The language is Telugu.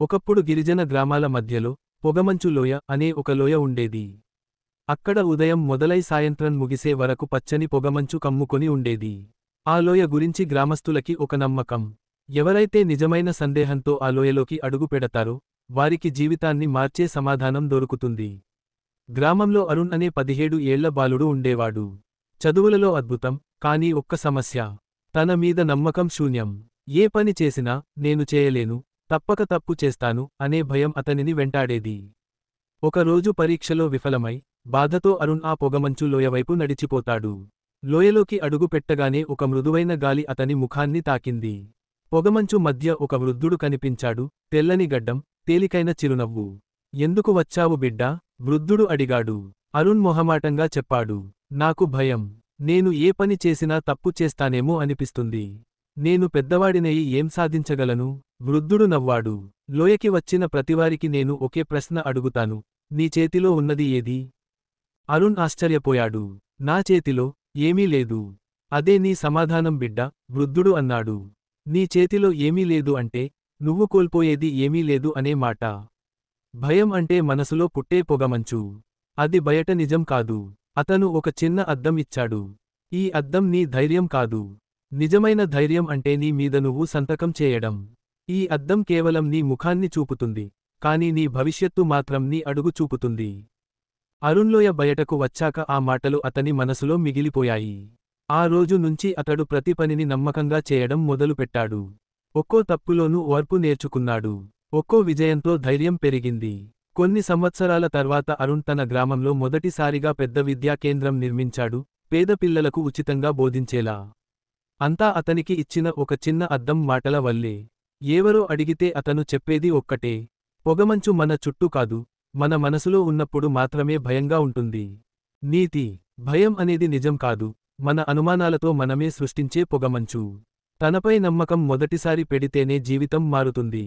ఒకప్పుడు గిరిజన గ్రామాల మధ్యలో పొగమంచు లోయ అనే ఒక లోయ ఉండేది. అక్కడ ఉదయం మొదలై సాయంత్రం ముగిసే వరకు పచ్చని పొగమంచు కమ్ముకొని ఉండేది. ఆ లోయ గురించి గ్రామస్తులకి ఒక నమ్మకం. ఎవరైతే నిజమైన సందేహంతో ఆ లోయలోకి అడుగు పెడతారో వారికి జీవితాన్ని మార్చే సమాధానం దొరుకుతుంది. గ్రామంలో అరుణ్ అనే 17 ఏళ్ల బాలుడు ఉండేవాడు. చదువులలో అద్భుతం, కానీ ఒక్క సమస్య. తన మీద నమ్మకం శూన్యం. ఏ పని చేసినా నేను చేయలేను, తప్పక తప్పు చేస్తాను అనే భయం అతనిని వెంటాడేది. ఒకరోజు పరీక్షలో విఫలమై బాధతో అరుణ్ ఆ పొగమంచు లోయవైపు నడిచిపోతాడు. లోయలోకి అడుగు పెట్టగానే ఒక మృదువైన గాలి అతని ముఖాన్ని తాకింది. పొగమంచు మధ్య ఒక వృద్ధుడు కనిపించాడు. తెల్లని గడ్డం, తేలికైన చిరునవ్వు. ఎందుకు వచ్చావు బిడ్డా? వృద్ధుడు అడిగాడు. అరుణ్ మొహమాటంగా చెప్పాడు. నాకు భయం. నేను ఏ పని చేసినా తప్పు చేస్తానేమో అనిపిస్తుంది. నేను పెద్దవాడినయి ఏం సాధించగలను? వృద్ధుడు నవ్వాడు. లోయకి వచ్చిన ప్రతివారికి నేను ఒకే ప్రశ్న అడుగుతాను. నీ చేతిలో ఉన్నది ఏది? అరుణ్ ఆశ్చర్యపోయాడు. నా చేతిలో ఏమీ లేదు. అదే నీ సమాధానం బిడ్డా, వృద్ధుడు అన్నాడు. నీ చేతిలో ఏమీ లేదు అంటే నువ్వు కోల్పోయేది ఏమీ లేదు అనే మాట. భయం అంటే మనసులో పుట్టే పొగమంచు. అది బయట నిజం కాదు. అతను ఒక చిన్న అద్దం ఇచ్చాడు. ఈ అద్దం నీ ధైర్యం కాదు. నిజమైన ధైర్యం అంటే నీ మీద నువ్వు సంతకం చేయడం. ఈ అద్దం కేవలం నీ ముఖాన్ని చూపుతుంది, కానీ నీ భవిష్యత్తు మాత్రం నీ అడుగు చూపుతుంది. అరుణ్లోయ బయటకు వచ్చాక ఆ మాటలు అతని మనసులో మిగిలిపోయాయి. ఆ రోజు నుంచి అతడు ప్రతి పనిని నమ్మకంగా చేయడం మొదలుపెట్టాడు. ఒక్కో తప్పులోనూ ఓర్పు నేర్చుకున్నాడు. ఒక్కో విజయంతో ధైర్యం పెరిగింది. కొన్ని సంవత్సరాల తర్వాత అరుణ్ తన గ్రామంలో మొదటిసారిగా పెద్ద విద్యా కేంద్రం నిర్మించాడు, పేద పిల్లలకు ఉచితంగా బోధించేలా. అంతా అతనికి ఇచ్చిన ఒక చిన్న అద్దం మాటల వల్లే. ఎవరో అడిగితే అతను చెప్పేది ఒక్కటే: పొగమంచు మన చుట్టూ కాదు, మన మనసులో ఉన్నప్పుడు మాత్రమే భయంగా ఉంటుంది. నీతి: భయం అనేది నిజం కాదు, మన అనుమానాలతో మనమే సృష్టించే పొగమంచు. తనపై నమ్మకం మొదటిసారి పెడితేనే జీవితం మారుతుంది.